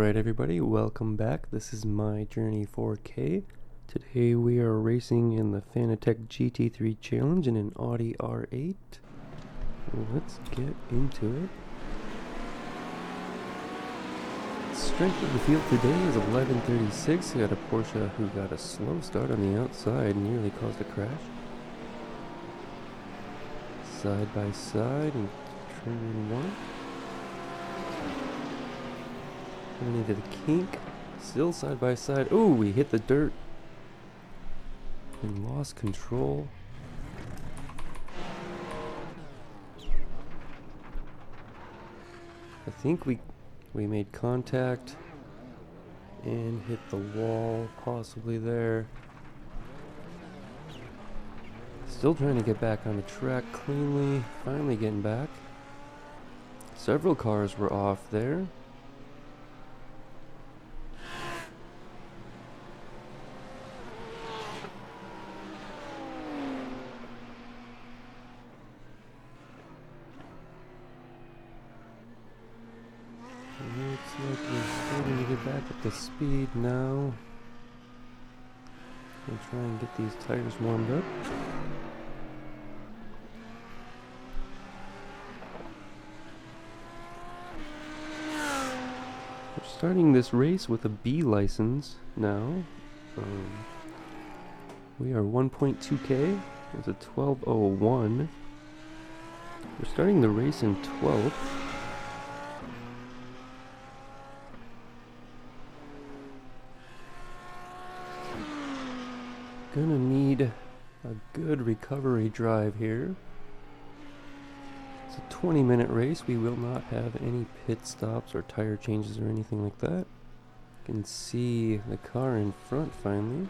Alright everybody, welcome back. This is my Journey 4K. Today we are racing in the Fanatec GT3 Challenge in an Audi R8. Let's get into it. Strength of the field today is 1136. We got a Porsche who got a slow start on the outside, nearly caused a crash. Side by side and turn one. Coming into the kink, still side by side. Ooh, we hit the dirt and lost control. I think we made contact and hit the wall, possibly there. Still trying to get back on the track cleanly, finally getting back. Several cars were off there. Looks like we're starting to get back up to speed now. We'll try and get these tires warmed up. We're starting this race with a B license now. We are 1.2K. It's a 12:01. We're starting the race in 12th. Gonna need a good recovery drive here. It's a 20-minute race. We will not have any pit stops or tire changes or anything like that. You can see the car in front finally.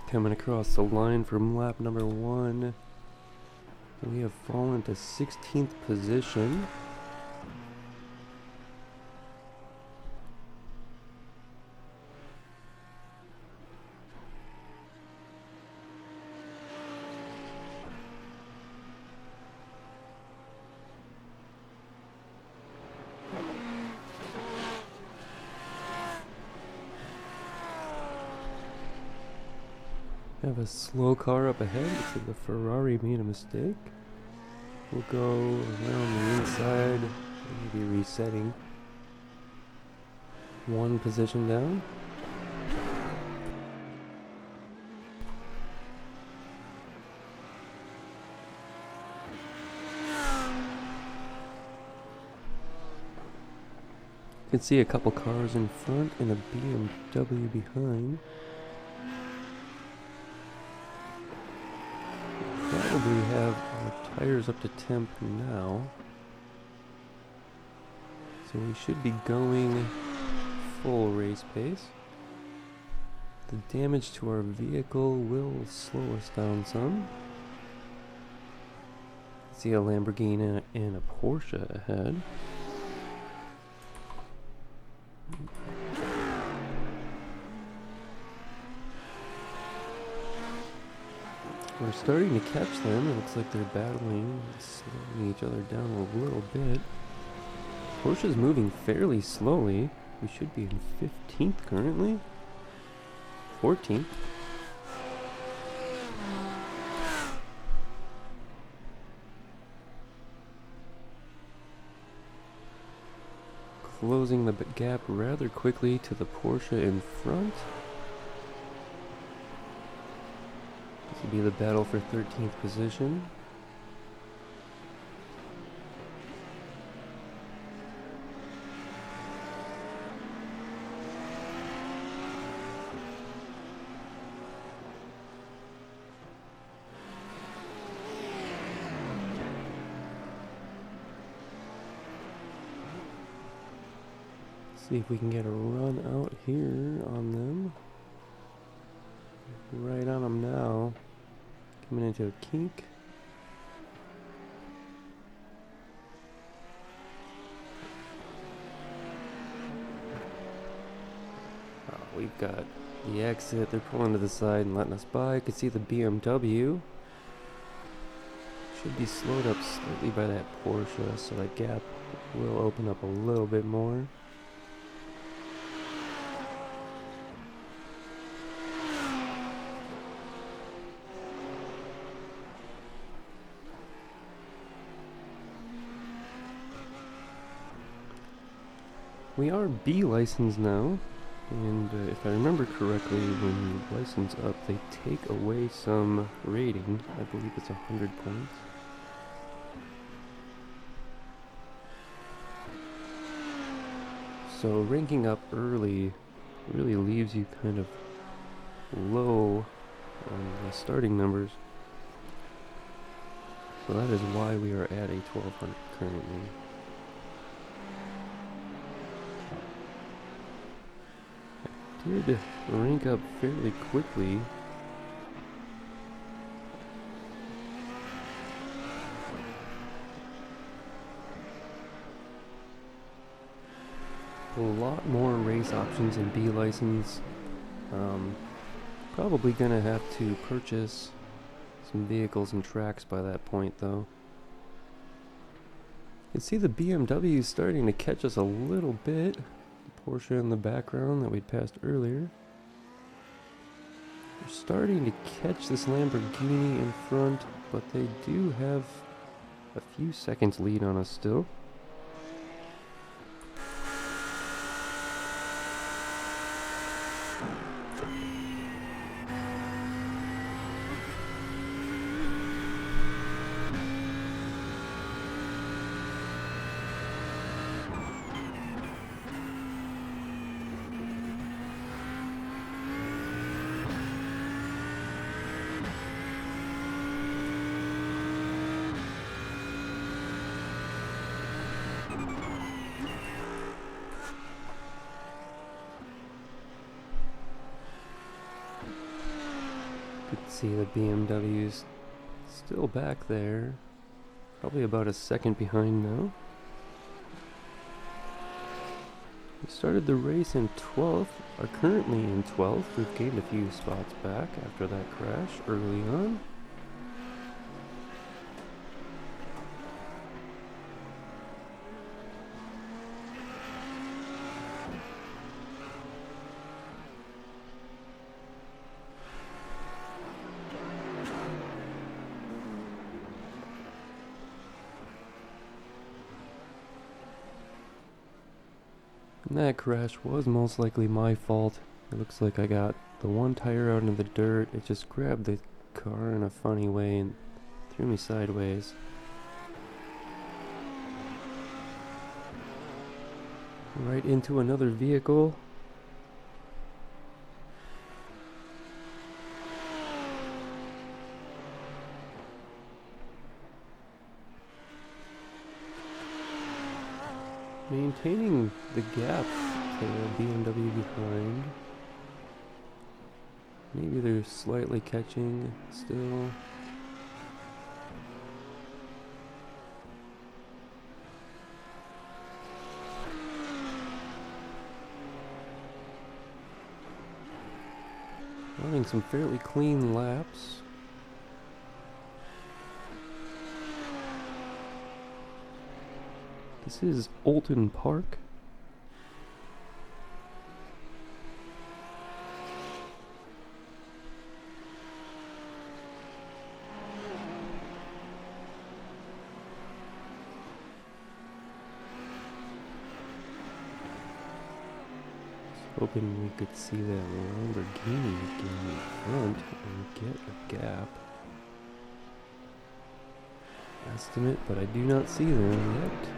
Coming across the line from lap number 1. We have fallen to 16th position. Have a slow car up ahead, so the Ferrari made a mistake. We'll go around the inside, maybe resetting. One position down. You can see a couple cars in front and a BMW behind. Probably have our tires up to temp now, so we should be going full race pace. The damage to our vehicle will slow us down some. See a Lamborghini and a Porsche ahead. We're starting to catch them. It looks like they're battling, slowing each other down a little bit. Porsche's moving fairly slowly. We should be in 15th currently. 14th. Closing the gap rather quickly to the Porsche in front. This will be the battle for 13th position. See if we can get a run out here on them. Right on them now. Coming into a kink. We've got the exit. They're pulling to the side and letting us by. I could see the BMW. Should be slowed up slightly by that Porsche, so that gap will open up a little bit more. We are B licensed now, and if I remember correctly, when you license up, they take away some rating. I believe it's 100 points. So ranking up early really leaves you kind of low on the starting numbers. So that is why we are at a 1200 currently. Did rank up fairly quickly. A lot more race options in B license. Probably gonna have to purchase some vehicles and tracks by that point though. You can see the BMW starting to catch us a little bit. Porsche in the background that we'd passed earlier. We're starting to catch this Lamborghini in front, but they do have a few seconds lead on us still. You can see the BMW's still back there, probably about a second behind now. We started the race in 12th, are currently in 12th. We've gained a few spots back after that crash early on. And that crash was most likely my fault. It looks like I got the one tire out into the dirt. It just grabbed the car in a funny way and threw me sideways. Right into another vehicle. Maintaining the gap to the BMW behind. Maybe they're slightly catching still. Running some fairly clean laps. This is Olton Park. Hoping we could see that Lamborghini get in front and get a gap. Estimate, but I do not see them yet.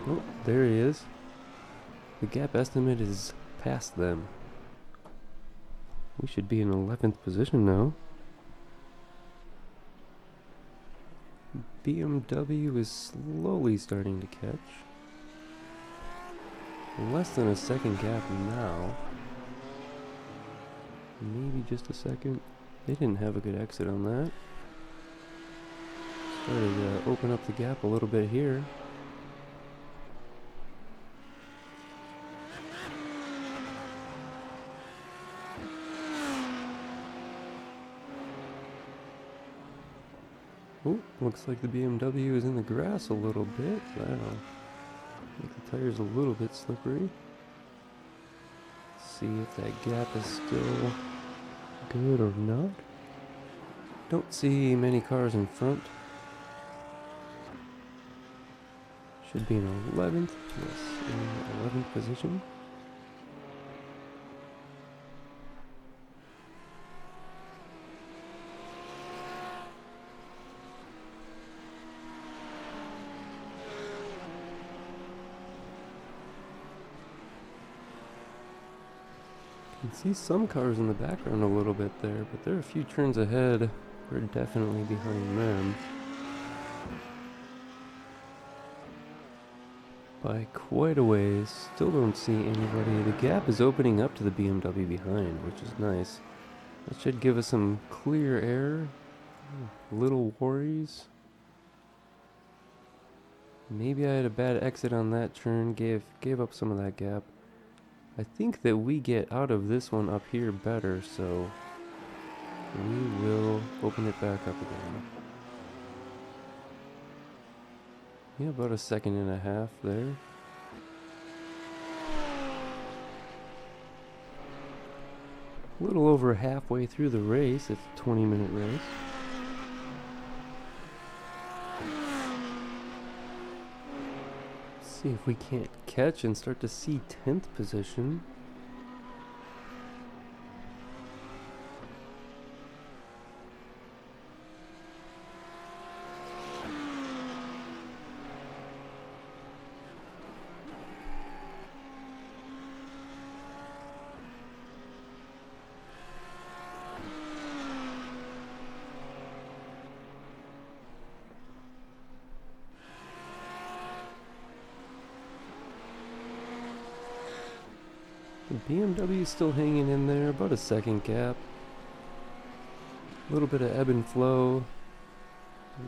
Oh, there he is. The gap estimate is past them. We should be in 11th position now. BMW is slowly starting to catch. Less than a second gap now. Maybe just a second. They didn't have a good exit on that. Started to open up the gap a little bit here. Oh, looks like the BMW is in the grass a little bit. Wow. The tire's a little bit slippery. See if that gap is still good or not. Don't see many cars in front. Should be in 11th. Yes, in 11th position. You can see some cars in the background a little bit there, but they're a few turns ahead. We're definitely behind them by quite a ways. Still don't see anybody. The gap is opening up to the BMW behind, which is nice. That should give us some clear air. Little worries. Maybe I had a bad exit on that turn, gave up some of that gap. I think that we get out of this one up here better, so we will open it back up again. Yeah, about a second and a half there. A little over halfway through the race. It's a 20-minute race. See if we can't catch and start to see 10th position. The BMW is still hanging in there, about a second gap. A little bit of ebb and flow.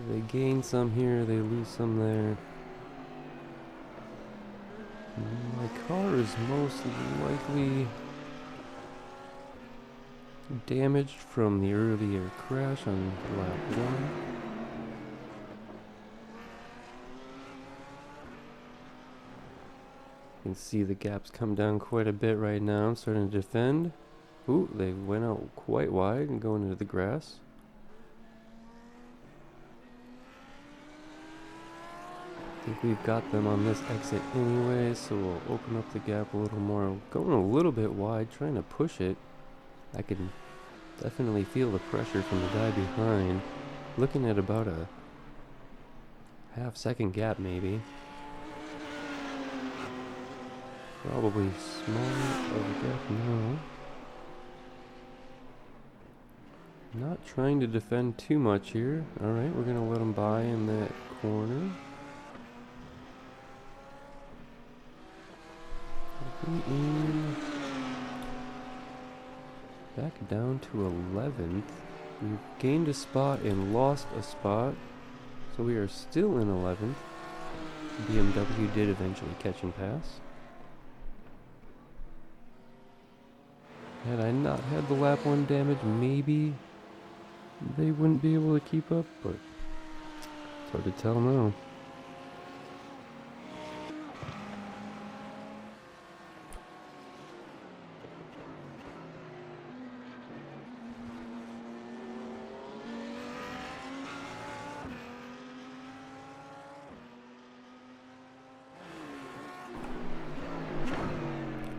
They gain some here, they lose some there. My car is most likely damaged from the earlier crash on lap 1. You can see the gaps come down quite a bit right now. I'm starting to defend. Ooh, they went out quite wide and going into the grass. I think we've got them on this exit anyway, so we'll open up the gap a little more. Going a little bit wide, trying to push it. I can definitely feel the pressure from the guy behind. Looking at about a half-second gap maybe. Probably smaller of a gap now. Not trying to defend too much here. Alright, we're going to let him by in that corner. Back down to 11th. We've gained a spot and lost a spot. So we are still in 11th. BMW did eventually catch and pass. Had I not had the lap 1 damage, maybe they wouldn't be able to keep up, but it's hard to tell now.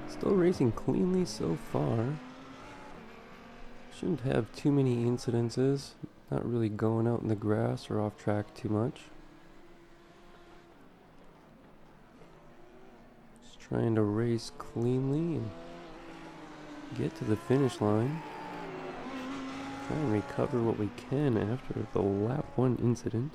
Still racing cleanly so far. Shouldn't have too many incidences. Not really going out in the grass or off track too much. Just trying to race cleanly and get to the finish line. Try and recover what we can after the lap 1 incident.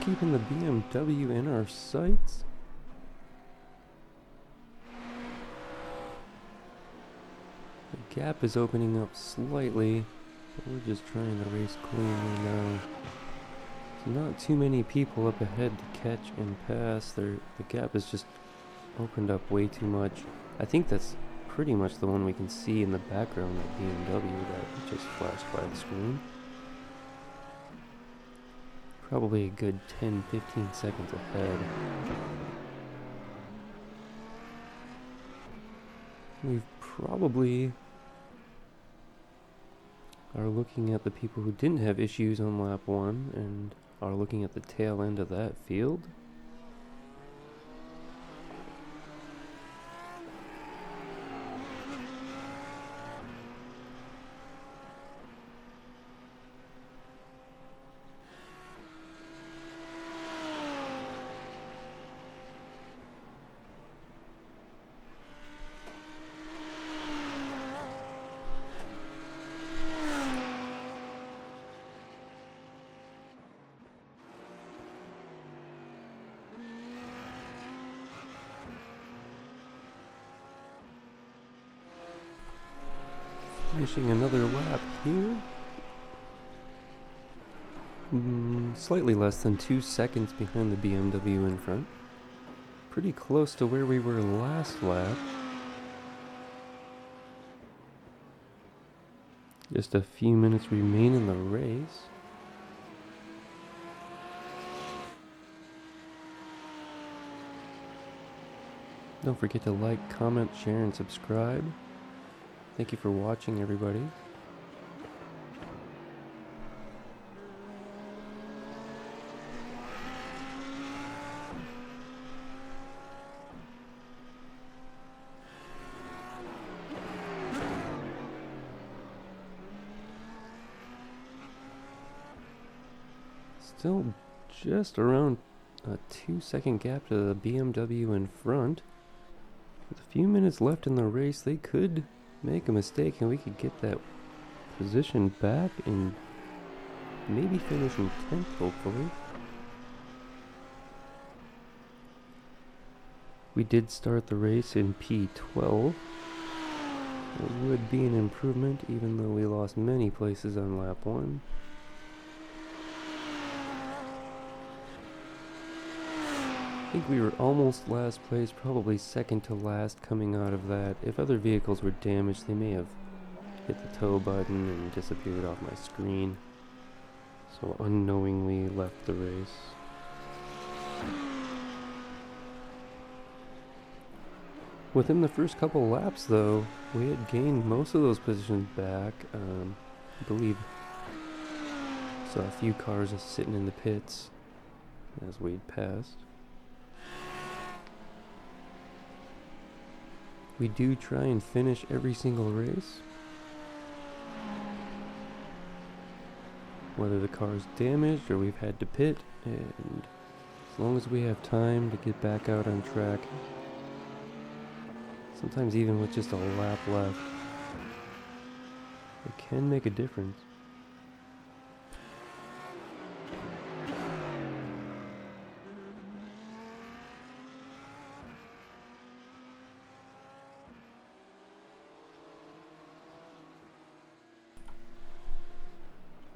keeping the BMW in our sights. The gap is opening up slightly, but we're just trying to race cleanly now. There's not too many people up ahead to catch and pass. The gap has just opened up way too much. I think that's pretty much the one we can see in the background, that BMW that just flashed by the screen. Probably a good 10-15 seconds ahead. We've probably are looking at the people who didn't have issues on lap 1 and are looking at the tail end of that field. Finishing another lap here. Slightly less than 2 seconds behind the BMW in front. Pretty close to where we were last lap. Just a few minutes remain in the race. Don't forget to like, comment, share, and subscribe. Thank you for watching, everybody. Still just around a 2-second gap to the BMW in front. With a few minutes left in the race, they could make a mistake and we could get that position back and maybe finish in 10th, hopefully. We did start the race in P12. It would be an improvement even though we lost many places on lap 1. I think we were almost last place, probably second to last coming out of that. If other vehicles were damaged, they may have hit the tow button and disappeared off my screen. So unknowingly left the race. Within the first couple laps though, we had gained most of those positions back. I believe saw a few cars just sitting in the pits as we'd passed. We do try and finish every single race. Whether the car's damaged or we've had to pit, and as long as we have time to get back out on track, sometimes even with just a lap left, it can make a difference.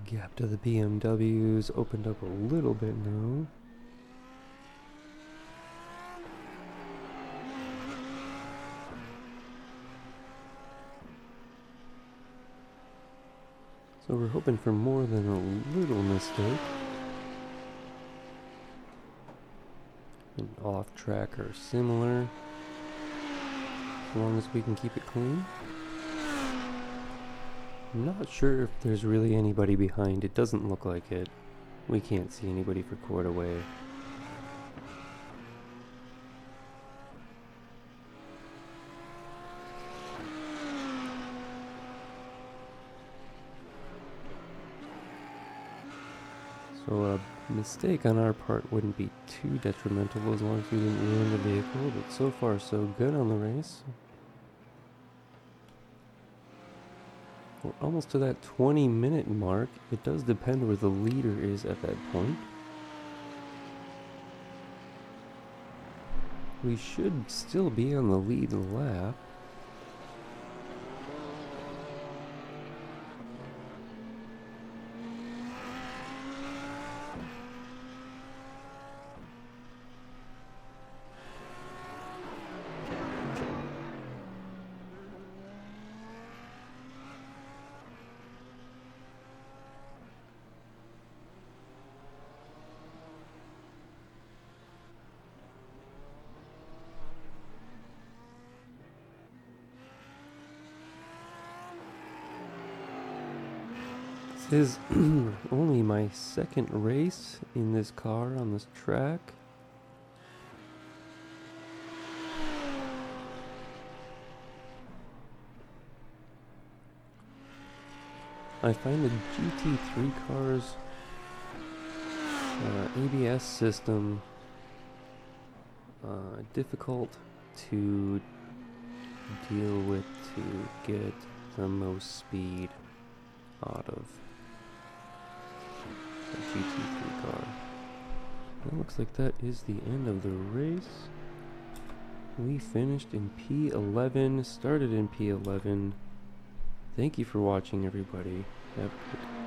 Gap to the BMWs opened up a little bit now. So we're hoping for more than a little mistake. And off track or similar, as long as we can keep it clean. I'm not sure if there's really anybody behind. It doesn't look like it. We can't see anybody for quite a way. So a mistake on our part wouldn't be too detrimental as long as we didn't ruin the vehicle, but so far so good on the race. We're almost to that 20-minute mark. It does depend where the leader is at that point. We should still be on the lead lap. This is only my second race in this car on this track. I find the GT3 cars ABS system difficult to deal with to get the most speed out of a GT3 car. It looks like that is the end of the race. We finished in P11, started in P11. Thank you for watching, everybody. Have a good